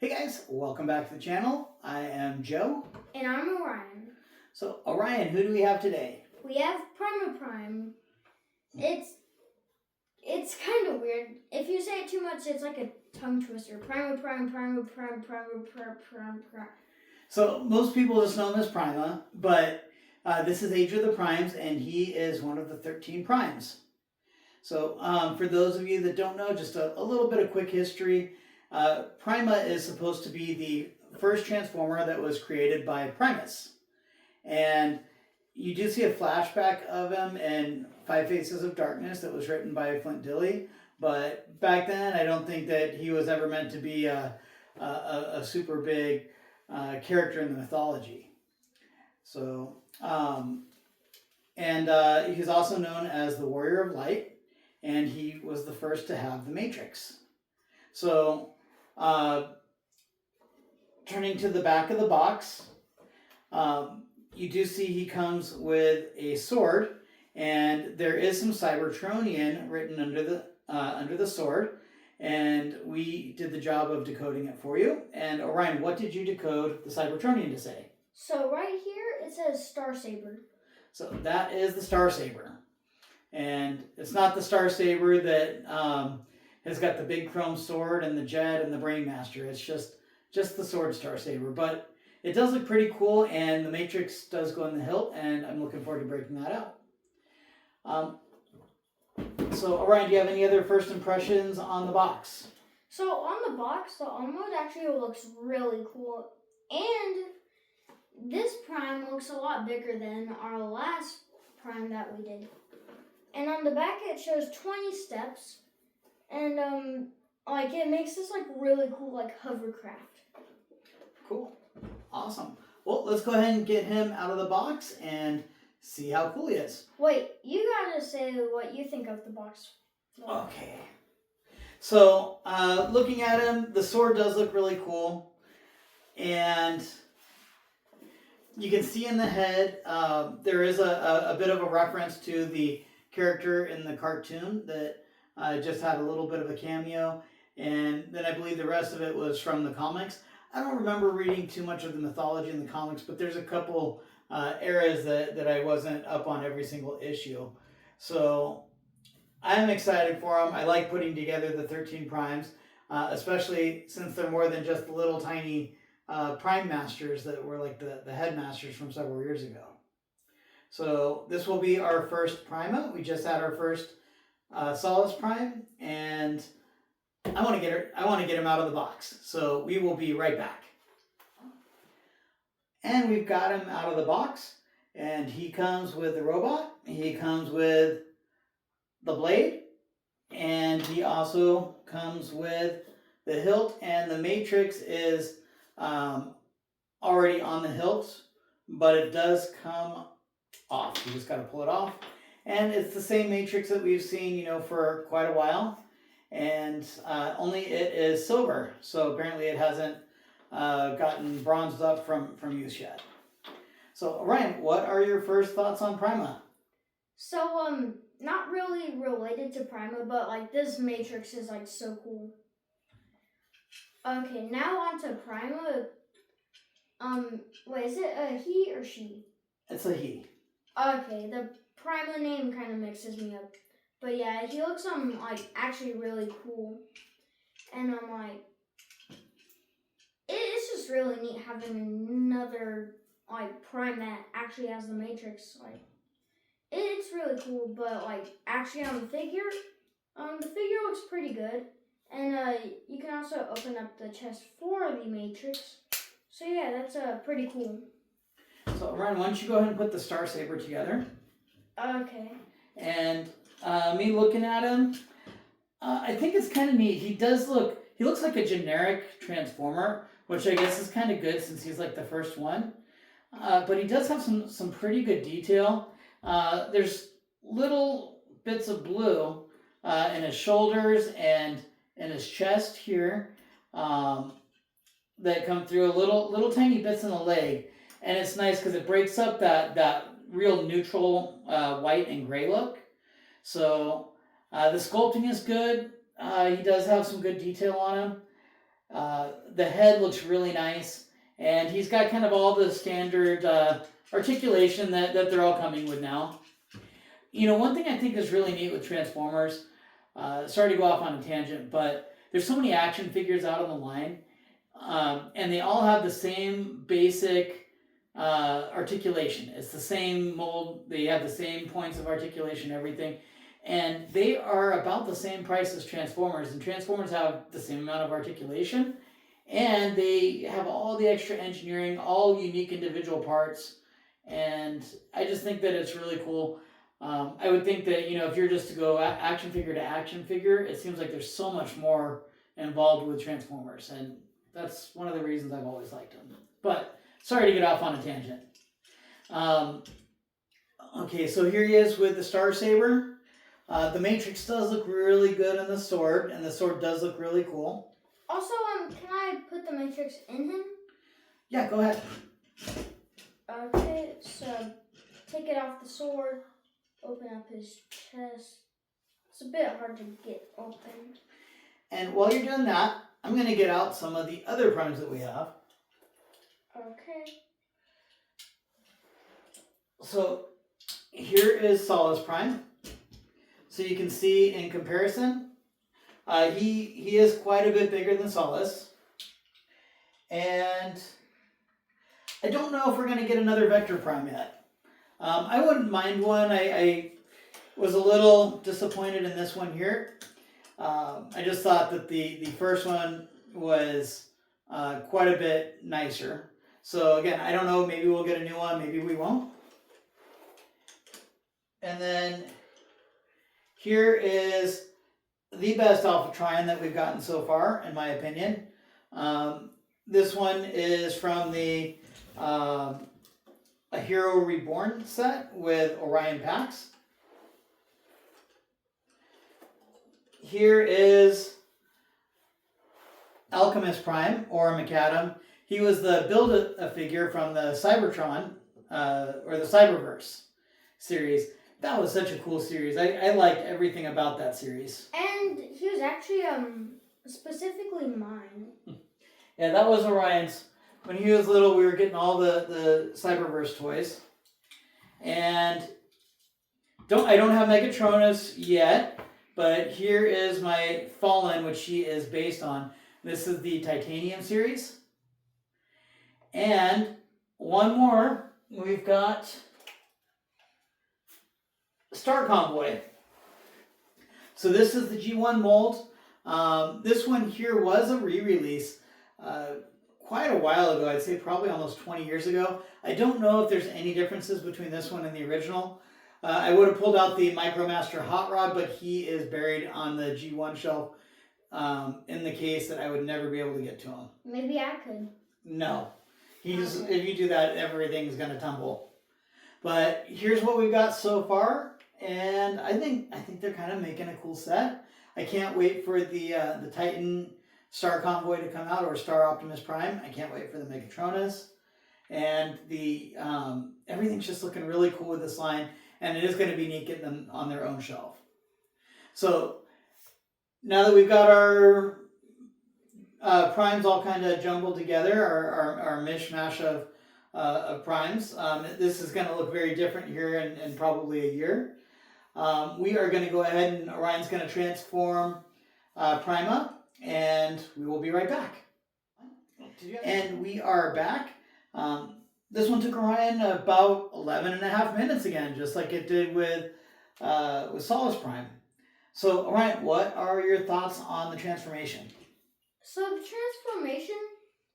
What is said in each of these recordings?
Hey guys, welcome back to the channel. I am Joe. And I'm Orion. So Orion, who do we have today? We have Prima. It's kind of weird. If you say it too much, it's like a tongue twister. Prima. So most people just know him as Prima, but this is Age of the Primes, and he is one of the 13 primes. So for those of you that don't know, just a little bit of quick history. Prima is supposed to be the first transformer that was created by Primus. And you do see a flashback of him in Five Faces of Darkness that was written by Flint Dille. But back then, I don't think that he was ever meant to be a super big character in the mythology. So, he's also known as the Warrior of Light, and he was the first to have the Matrix. So, turning to the back of the box, you do see he comes with a sword, and there is some Cybertronian written under the sword, and we did the job of decoding it for you. And Orion, what did you decode the Cybertronian to say? So right here it says Star Saber. So that is the Star Saber, and it's not the Star Saber that has got the big chrome sword and the jet and the Brainmaster. It's just the sword Star Saber, but it does look pretty cool, and the Matrix does go in the hilt, and I'm looking forward to breaking that out. So, Orion, do you have any other first impressions on the box? So on the box, the on mode actually looks really cool, and this prime looks a lot bigger than our last prime that we did. And on the back it shows 20 steps, and it makes this really cool hovercraft. Cool. Awesome. Well, let's go ahead and get him out of the box and see how cool he is. Wait, you gotta say what you think of the box. Okay. So, looking at him, the sword does look really cool. And you can see in the head, there is a bit of a reference to the character in the cartoon that just had a little bit of a cameo. And then I believe the rest of it was from the comics. I don't remember reading too much of the mythology in the comics, but there's a couple eras that I wasn't up on every single issue. So I'm excited for them. I like putting together the 13 primes, especially since they're more than just the little tiny prime masters that were like the headmasters from several years ago. So this will be our first Prima. We just had our first Solace Prime, and I want to get him out of the box. So we will be right back. And we've got him out of the box, and he comes with the robot. He comes with the blade, and he also comes with the hilt, and the Matrix is already on the hilt, but it does come off. You just got to pull it off. And it's the same Matrix that we've seen, for quite a while. And only it is silver, so apparently it hasn't gotten bronzed up from use yet. So Orion, what are your first thoughts on Prima? So not really related to Prima, but this Matrix is so cool. Okay, now on to Prima. Wait, is it a he or she? It's a he. Okay, the Prima name kind of mixes me up. But yeah, he looks actually really cool. And it's just really neat having another prime that actually has the Matrix. It's really cool, but actually on the figure looks pretty good. And you can also open up the chest for the Matrix. So yeah, that's pretty cool. So Ryan, why don't you go ahead and put the Star Saber together? Okay. And me looking at him, I think it's kind of neat. He looks like a generic Transformer, which I guess is kind of good since he's the first one. But he does have some pretty good detail. There's little bits of blue in his shoulders and in his chest here that come through, little tiny bits in the leg. And it's nice because it breaks up that real neutral white and gray look. So the sculpting is good. He does have some good detail on him. The head looks really nice, and he's got kind of all the standard articulation that they're all coming with now. You know, one thing I think is really neat with Transformers, sorry to go off on a tangent, but there's so many action figures out on the line, and they all have the same basic articulation. It's the same mold, they have the same points of articulation, everything. And they are about the same price as Transformers, and Transformers have the same amount of articulation, and they have all the extra engineering, all unique individual parts, and I just think that it's really cool. I would think that, you know, if you're just to go action figure to action figure, it seems like there's so much more involved with Transformers, and that's one of the reasons I've always liked them. But sorry to get off on a tangent. Okay, so here he is with the Star Saber. The Matrix does look really good on the sword, and the sword does look really cool. Also, can I put the Matrix in him? Yeah, go ahead. Okay, so take it off the sword, open up his chest. It's a bit hard to get open. And while you're doing that, I'm going to get out some of the other primes that we have. Okay. So here is Solus Prime. So you can see in comparison, he is quite a bit bigger than Solus. And I don't know if we're going to get another Vector Prime yet. I wouldn't mind one. I was a little disappointed in this one here. I just thought that the first one was quite a bit nicer. So again, I don't know, maybe we'll get a new one, maybe we won't. And then here is the best Alpha Trion that we've gotten so far, in my opinion. This one is from the A Hero Reborn set with Orion packs. Here is Alchemist Prime, or McAdam. He was the Build-A-Figure from the Cybertron, or the Cyberverse series. That was such a cool series. I liked everything about that series. And he was actually specifically mine. Yeah, that was Orion's. When he was little, we were getting all the Cyberverse toys. And I don't have Megatronus yet, but here is my Fallen, which she is based on. This is the Titanium series. And one more, we've got Star Convoy. So this is the G1 mold. This one here was a re-release quite a while ago. I'd say probably almost 20 years ago. I don't know if there's any differences between this one and the original. I would have pulled out the Micromaster Hot Rod, but he is buried on the G1 shelf in the case that I would never be able to get to him. Maybe I could. No. If you do that, everything's going to tumble. But here's what we've got so far, and I think they're kind of making a cool set. I can't wait for the Titan Star Convoy to come out, or Star Optimus Prime. I can't wait for the Megatronus, and the everything's just looking really cool with this line, and it is going to be neat getting them on their own shelf. So now that we've got our primes all kind of jumbled together, our mishmash of primes. This is going to look very different here in probably a year. We are going to go ahead, and Orion's going to transform Prima, and we will be right back. And we are back. This one took Orion about 11 and a half minutes again, just like it did with Solus Prime. So Orion, what are your thoughts on the transformation? So the transformation,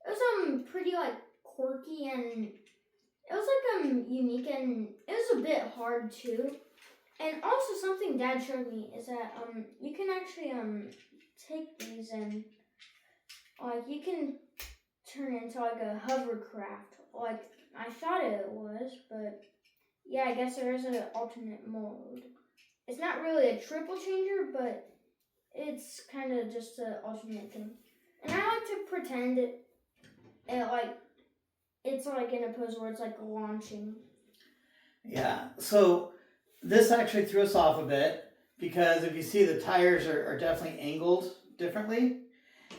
it was pretty like quirky, and it was like unique, and it was a bit hard too. And also something Dad showed me is that you can actually take these and like you can turn it into like a hovercraft. Like I thought it was, but yeah, I guess there is an alternate mode. It's not really a triple changer, but it's kind of just an alternate thing. And I like to pretend it's like in a pose where it's like launching. Yeah, so this actually threw us off a bit, because if you see, the tires are definitely angled differently.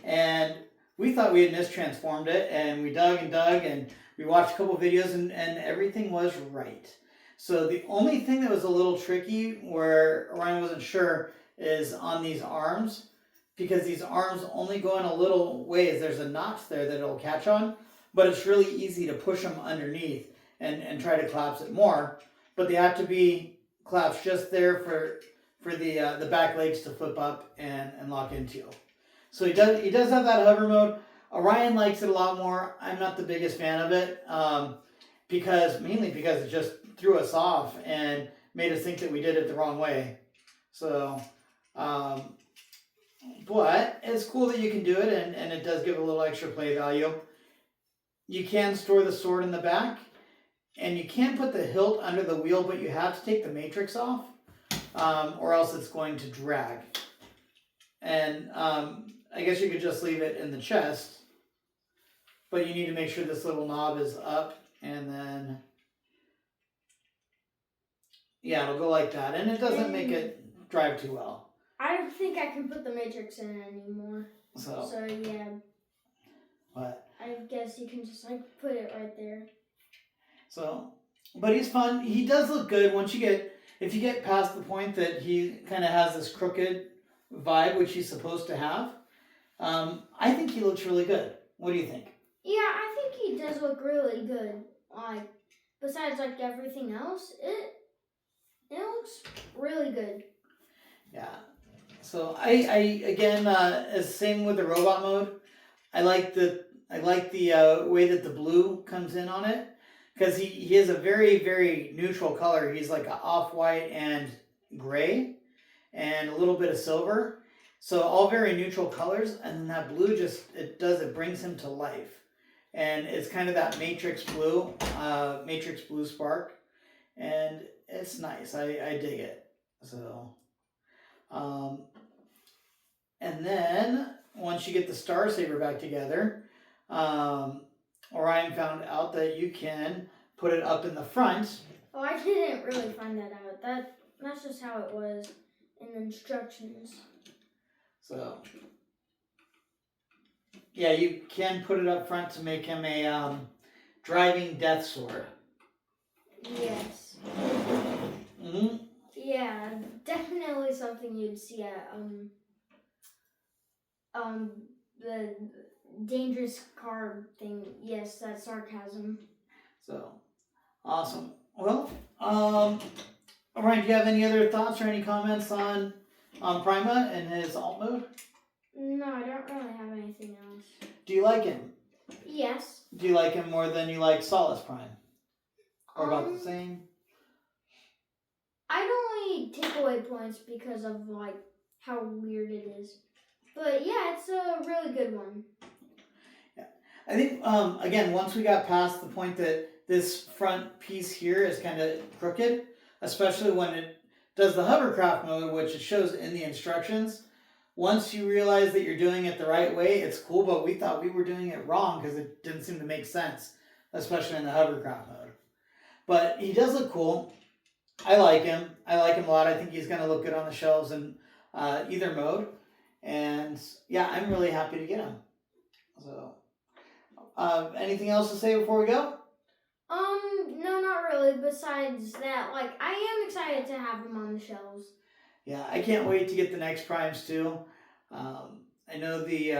And we thought we had mistransformed it, and we dug and we watched a couple videos, and everything was right. So the only thing that was a little tricky, where Orion wasn't sure, is on these arms, because these arms only go in a little ways. There's a notch there that it'll catch on, but it's really easy to push them underneath and try to collapse it more. But they have to be collapsed just there for the back legs to flip up and lock into. So he does have that hover mode. Orion likes it a lot more. I'm not the biggest fan of it, mainly because it just threw us off and made us think that we did it the wrong way. So, but it's cool that you can do it, and it does give a little extra play value. You can store the sword in the back, and you can put the hilt under the wheel, but you have to take the matrix off, or else it's going to drag. And I guess you could just leave it in the chest, but you need to make sure this little knob is up, and then, yeah, it'll go like that, and it doesn't make it drive too well. I don't think I can put the matrix in anymore. So yeah. What? I guess you can just like put it right there. So, but he's fun. He does look good if you get past the point that he kind of has this crooked vibe, which he's supposed to have. I think he looks really good. What do you think? Yeah, I think he does look really good. Like, besides like everything else, it looks really good. Yeah. So I again, same with the robot mode. I like the way that the blue comes in on it, because he has a very, very neutral color. He's like an off-white and gray and a little bit of silver. So all very neutral colors, and then that blue it brings him to life. And it's kind of that matrix blue spark, and it's nice. I dig it. So and then once you get the Star Saber back together, Orion found out that you can put it up in the front. Oh, I didn't really find that out. That's just how it was in the instructions. So, yeah, you can put it up front to make him a driving death sword. Yes. Mm-hmm. Yeah, definitely something you'd see at the dangerous car thing. Yes, that's sarcasm. So, awesome. Well, Orion, do you have any other thoughts or any comments on Prima and his alt mode? No, I don't really have anything else. Do you like him? Yes. Do you like him more than you like Solace Prime? Or about the same? I'd only take away points because of like how weird it is. But yeah, it's a really good one. Yeah. I think again, once we got past the point that this front piece here is kind of crooked, especially when it does the hovercraft mode, which it shows in the instructions. Once you realize that you're doing it the right way, it's cool, but we thought we were doing it wrong because it didn't seem to make sense, especially in the hovercraft mode. But he does look cool. I like him. I like him a lot. I think he's going to look good on the shelves in either mode. And yeah, I'm really happy to get him. So, anything else to say before we go? No, not really. Besides that, like, I am excited to have him on the shelves. Yeah, I can't wait to get the next primes too. I know the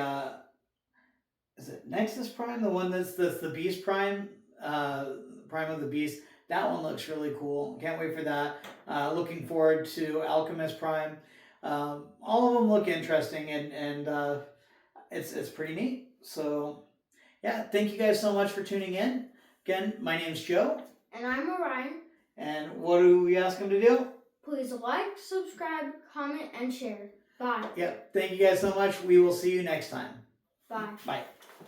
is it Nexus Prime, the one that's the Beast Prime, Prime of the Beast. That one looks really cool. Can't wait for that. Looking forward to Alchemist Prime. All of them look interesting, and it's pretty neat. So yeah, thank you guys so much for tuning in. Again, my name's Joe. And I'm Orion. And what do we ask them to do? Please like, subscribe, comment, and share. Bye. Yep. Thank you guys so much. We will see you next time. Bye. Bye.